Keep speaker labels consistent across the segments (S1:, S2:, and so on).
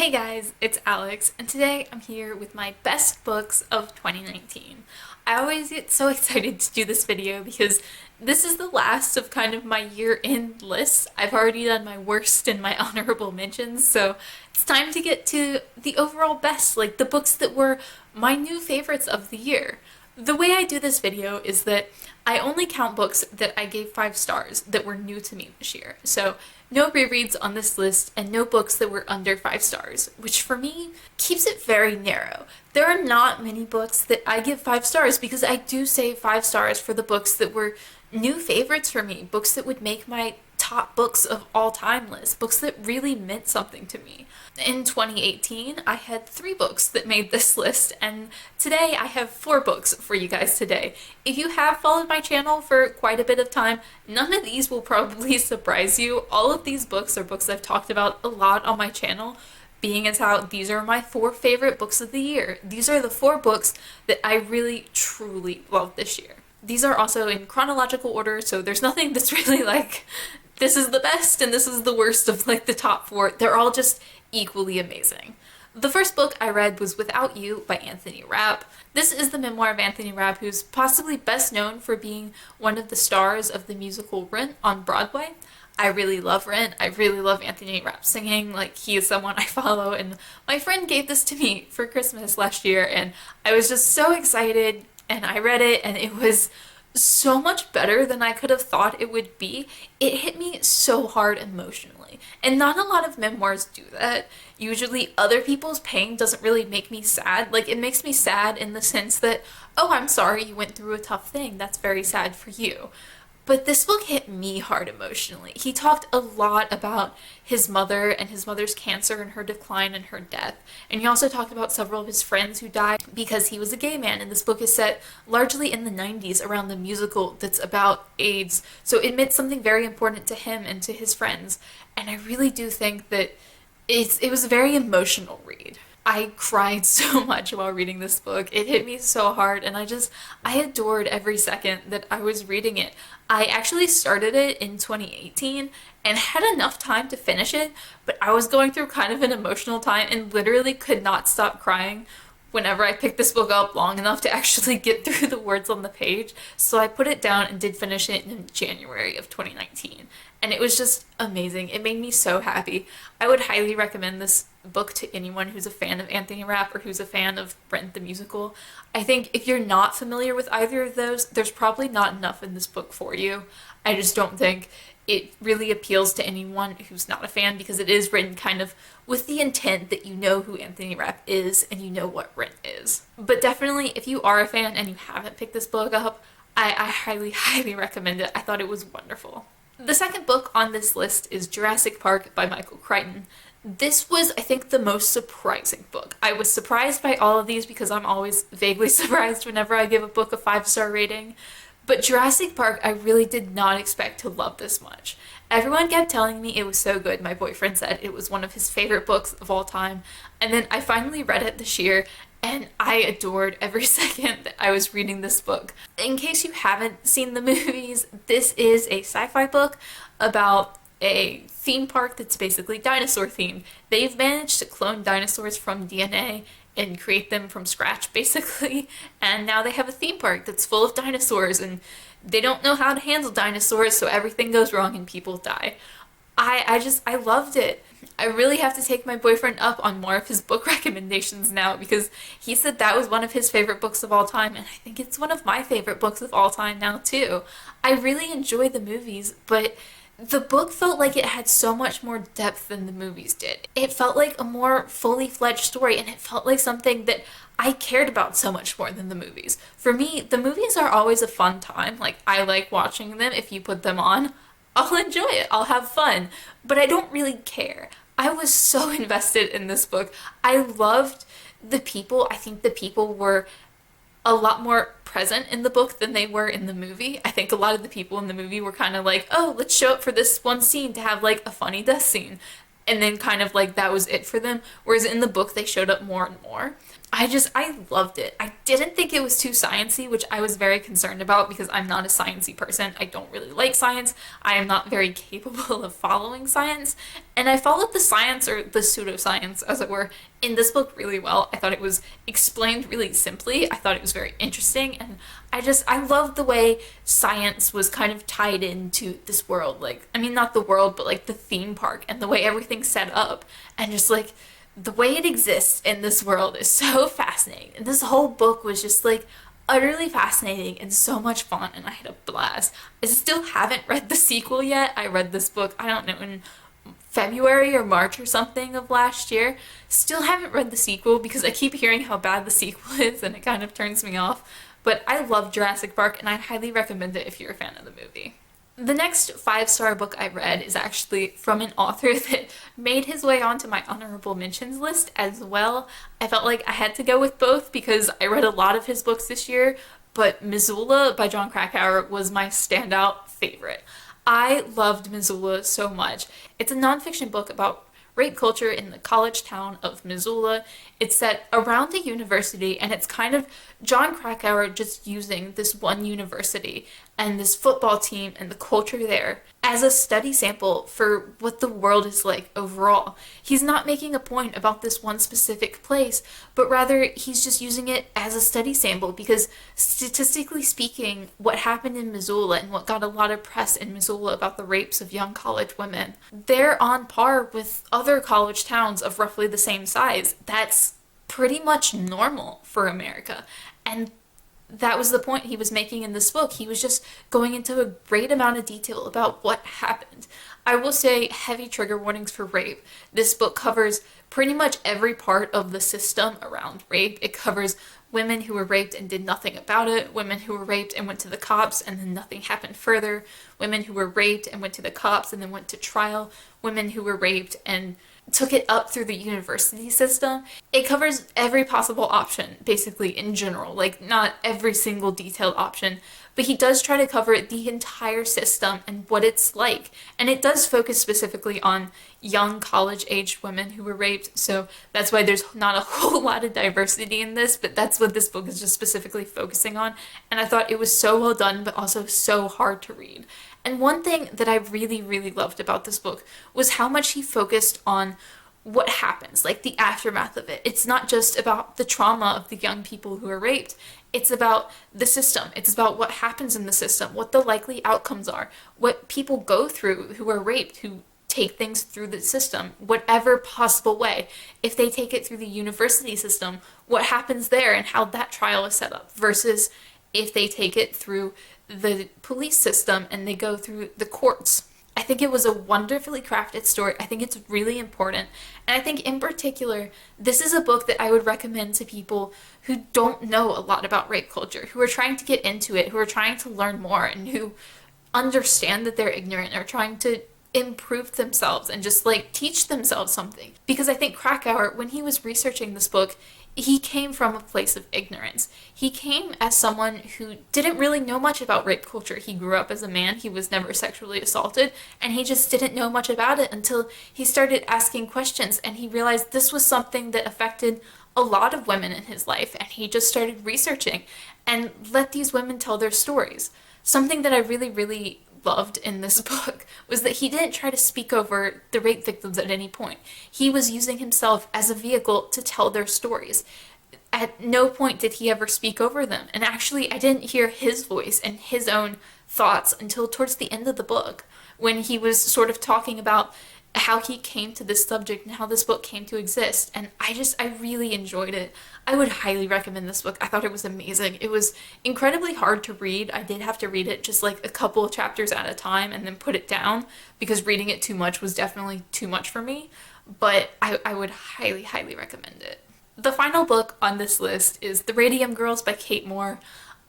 S1: Hey guys, it's Alex, and today I'm here with my best books of 2019. I always get so excited to do this video because this is the last of kind of my year-end list. I've already done my worst and my honorable mentions, so it's time to get to the overall best, like the books that were my new favorites of the year. The way I do this video is that I only count books that I gave 5 stars that were new to me this year. So no rereads on this list and no books that were under 5 stars, which for me keeps it very narrow. There are not many books that I give 5 stars because I do save 5 stars for the books that were new favorites for me, books that would make my top books of all time list, books that really meant something to me. In 2018, I had 3 books that made this list, and today I have 4 books for you guys today. If you have followed my channel for quite a bit of time, none of these will probably surprise you. All of these books are books I've talked about a lot on my channel, being as how these are my 4 favorite books of the year. These are the 4 books that I really, truly loved this year. These are also in chronological order, so there's nothing that's really like, this is the best and this is the worst of like the top 4. They're all just equally amazing. The first book I read was Without You by Anthony Rapp. This is the memoir of Anthony Rapp, who's possibly best known for being one of the stars of the musical Rent on Broadway. I really love Rent. I really love Anthony Rapp singing. Like, he is someone I follow, and my friend gave this to me for Christmas last year, and I was just so excited, and I read it, and it was so much better than I could have thought it would be. It hit me so hard emotionally, and not a lot of memoirs do that. Usually other people's pain doesn't really make me sad. Like, it makes me sad in the sense that, oh, I'm sorry you went through a tough thing, that's very sad for you. But this book hit me hard emotionally. He talked a lot about his mother and his mother's cancer and her decline and her death. And he also talked about several of his friends who died because he was a gay man. And this book is set largely in the 90s around the musical that's about AIDS. So it meant something very important to him and to his friends. And I really do think that it was a very emotional read. I cried so much while reading this book. It hit me so hard, and I adored every second that I was reading it. I actually started it in 2018 and had enough time to finish it, but I was going through kind of an emotional time and literally could not stop crying whenever I picked this book up long enough to actually get through the words on the page. So I put it down and did finish it in January of 2019. And it was just amazing. It made me so happy. I would highly recommend this book to anyone who's a fan of Anthony Rapp or who's a fan of Rent the Musical. I think if you're not familiar with either of those, there's probably not enough in this book for you. I just don't think it really appeals to anyone who's not a fan because it is written kind of with the intent that you know who Anthony Rapp is and you know what Rent is. But definitely, if you are a fan and you haven't picked this book up, I highly, highly recommend it. I thought it was wonderful. The second book on this list is Jurassic Park by Michael Crichton. This was, I think, the most surprising book. I was surprised by all of these because I'm always vaguely surprised whenever I give a book a 5-star rating. But Jurassic Park, I really did not expect to love this much. Everyone kept telling me it was so good. My boyfriend said it was one of his favorite books of all time. And then I finally read it this year, and I adored every second that I was reading this book. In case you haven't seen the movies, this is a sci-fi book about a theme park that's basically dinosaur themed. They've managed to clone dinosaurs from DNA and create them from scratch, basically, and now they have a theme park that's full of dinosaurs, and they don't know how to handle dinosaurs, so everything goes wrong and people die. I loved it. I really have to take my boyfriend up on more of his book recommendations now because he said that was one of his favorite books of all time, and I think it's one of my favorite books of all time now too. I really enjoy the movies, but the book felt like it had so much more depth than the movies did. It felt like a more fully fledged story, and it felt like something that I cared about so much more than the movies. For me, the movies are always a fun time. Like, I like watching them. If you put them on, I'll enjoy it. I'll have fun. But I don't really care. I was so invested in this book. I loved the people. I think the people were a lot more present in the book than they were in the movie. I think a lot of the people in the movie were kind of like, oh, let's show up for this one scene to have like a funny death scene. And then kind of like that was it for them. Whereas in the book, they showed up more and more. I loved it. I didn't think it was too sciencey, which I was very concerned about because I'm not a sciencey person. I don't really like science. I am not very capable of following science. And I followed the science, or the pseudoscience, as it were, in this book really well. I thought it was explained really simply. I thought it was very interesting. And I loved the way science was kind of tied into this world. Like, I mean, not the world, but like the theme park and the way everything's set up. And just like, the way it exists in this world is so fascinating. And this whole book was just like utterly fascinating and so much fun, and I had a blast. I still haven't read the sequel yet. I read this book, I don't know, in February or March or something of last year. Still haven't read the sequel because I keep hearing how bad the sequel is and it kind of turns me off. But I love Jurassic Park and I'd highly recommend it if you're a fan of the movie. The next 5-star book I read is actually from an author that made his way onto my honorable mentions list as well. I felt like I had to go with both because I read a lot of his books this year, but Missoula by Jon Krakauer was my standout favorite. I loved Missoula so much. It's a nonfiction book about rape culture in the college town of Missoula. It's set around a university, and it's kind of Jon Krakauer just using this one university and this football team and the culture there as a study sample for what the world is like overall. He's not making a point about this one specific place, but rather he's just using it as a study sample because statistically speaking, what happened in Missoula and what got a lot of press in Missoula about the rapes of young college women, they're on par with other college towns of roughly the same size. That's pretty much normal for America. And that was the point he was making in this book. He was just going into a great amount of detail about what happened. I will say heavy trigger warnings for rape. This book covers pretty much every part of the system around rape. It covers women who were raped and did nothing about it, women who were raped and went to the cops and then nothing happened further, women who were raped and went to the cops and then went to trial, women who were raped and took it up through the university system. It covers every possible option, basically, in general. Like, not every single detailed option, but he does try to cover the entire system and what it's like. And it does focus specifically on young college-aged women who were raped, so that's why there's not a whole lot of diversity in this, but that's what this book is just specifically focusing on. And I thought it was so well done, but also so hard to read. And one thing that I really, really loved about this book was how much he focused on what happens, like the aftermath of it. It's not just about the trauma of the young people who are raped. It's about the system. It's about what happens in the system, what the likely outcomes are, what people go through who are raped, who take things through the system, whatever possible way. If they take it through the university system, what happens there and how that trial is set up versus if they take it through the police system and they go through the courts. I think it was a wonderfully crafted story. I think it's really important. And I think in particular, this is a book that I would recommend to people who don't know a lot about rape culture, who are trying to get into it, who are trying to learn more, and who understand that they're ignorant or trying to improve themselves and just like teach themselves something. Because I think Krakauer, when he was researching this book, he came from a place of ignorance. He came as someone who didn't really know much about rape culture. He grew up as a man, he was never sexually assaulted, and he just didn't know much about it until he started asking questions and he realized this was something that affected a lot of women in his life, and he just started researching and let these women tell their stories. Something that I really, really loved in this book was that he didn't try to speak over the rape victims at any point. He was using himself as a vehicle to tell their stories. At no point did he ever speak over them. And actually, I didn't hear his voice and his own thoughts until towards the end of the book, when he was sort of talking about how he came to this subject and how this book came to exist. And I really enjoyed it. I would highly recommend this book. I thought it was amazing. It was incredibly hard to read. I did have to read it just like a couple of chapters at a time and then put it down because reading it too much was definitely too much for me. But I would highly, highly recommend it. The final book on this list is The Radium Girls by Kate Moore.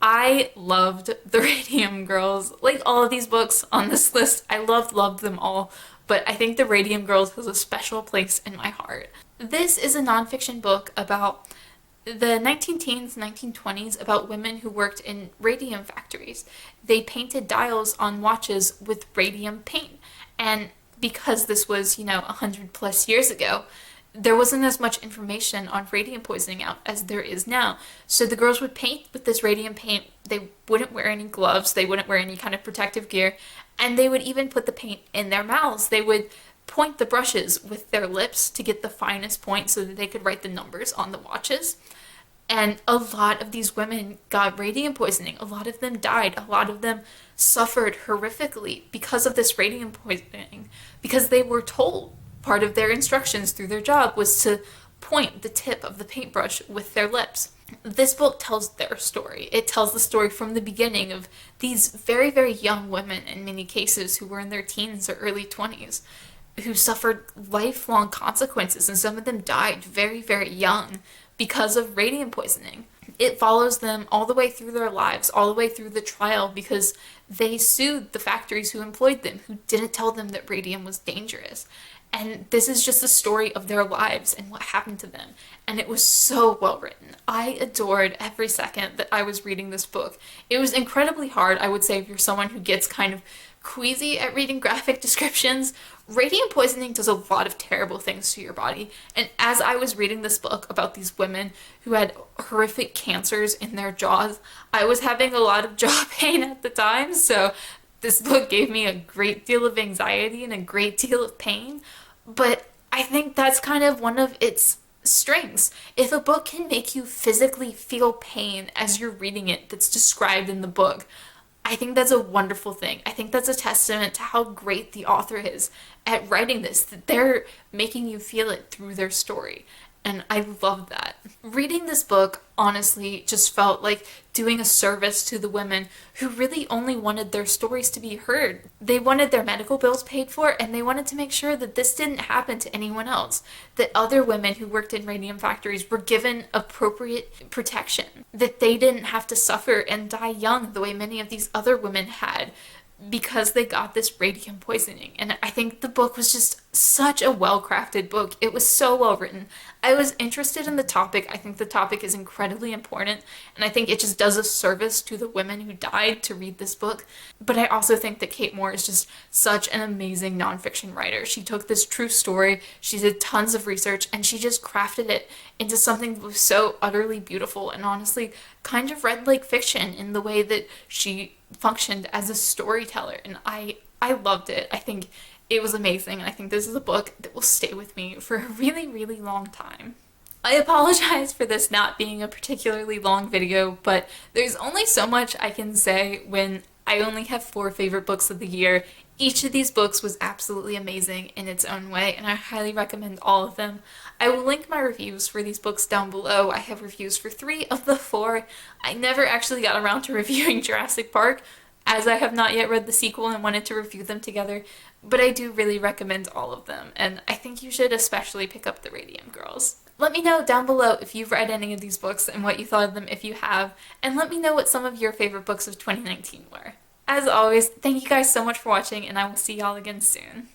S1: I loved The Radium Girls. Like all of these books on this list, I loved them all. But I think The Radium Girls has a special place in my heart. This is a nonfiction book about the 19-teens, 1920s, about women who worked in radium factories. They painted dials on watches with radium paint. And because this was, 100 plus years ago, there wasn't as much information on radium poisoning out as there is now. So the girls would paint with this radium paint. They wouldn't wear any gloves, they wouldn't wear any kind of protective gear, and they would even put the paint in their mouths. They would point the brushes with their lips to get the finest point so that they could write the numbers on the watches. And a lot of these women got radium poisoning. A lot of them died. A lot of them suffered horrifically because of this radium poisoning, because they were told part of their instructions through their job was to point the tip of the paintbrush with their lips. This book tells their story. It tells the story from the beginning of these very, very young women, in many cases, who were in their teens or early 20s, who suffered lifelong consequences, and some of them died very, very young because of radium poisoning. It follows them all the way through their lives, all the way through the trial, because they sued the factories who employed them, who didn't tell them that radium was dangerous. And this is just the story of their lives and what happened to them. And it was so well written. I adored every second that I was reading this book. It was incredibly hard, I would say, if you're someone who gets kind of queasy at reading graphic descriptions. Radium poisoning does a lot of terrible things to your body. And as I was reading this book about these women who had horrific cancers in their jaws, I was having a lot of jaw pain at the time. So this book gave me a great deal of anxiety and a great deal of pain. But I think that's kind of one of its strengths. If a book can make you physically feel pain as you're reading it that's described in the book, I think that's a wonderful thing. I think that's a testament to how great the author is at writing this, that they're making you feel it through their story. And I love that. Reading this book honestly just felt like doing a service to the women who really only wanted their stories to be heard. They wanted their medical bills paid for, and they wanted to make sure that this didn't happen to anyone else, that other women who worked in radium factories were given appropriate protection, that they didn't have to suffer and die young the way many of these other women had because they got this radium poisoning. And I think the book was just such a well-crafted book. It was so well written. I was interested in the topic. I think the topic is incredibly important, and I think it just does a service to the women who died to read this book. But I also think that Kate Moore is just such an amazing nonfiction writer. She took this true story, she did tons of research, and she just crafted it into something that was so utterly beautiful and honestly kind of read like fiction in the way that she functioned as a storyteller. And I loved it. I think it was amazing, and I think this is a book that will stay with me for a really, really long time. I apologize for this not being a particularly long video, but there's only so much I can say when I only have 4 favorite books of the year. Each of these books was absolutely amazing in its own way, and I highly recommend all of them. I will link my reviews for these books down below. I have reviews for 3 of the 4. I never actually got around to reviewing Jurassic Park, as I have not yet read the sequel and wanted to review them together, but I do really recommend all of them, and I think you should especially pick up the Radium Girls. Let me know down below if you've read any of these books and what you thought of them if you have, and let me know what some of your favorite books of 2019 were. As always, thank you guys so much for watching, and I will see y'all again soon.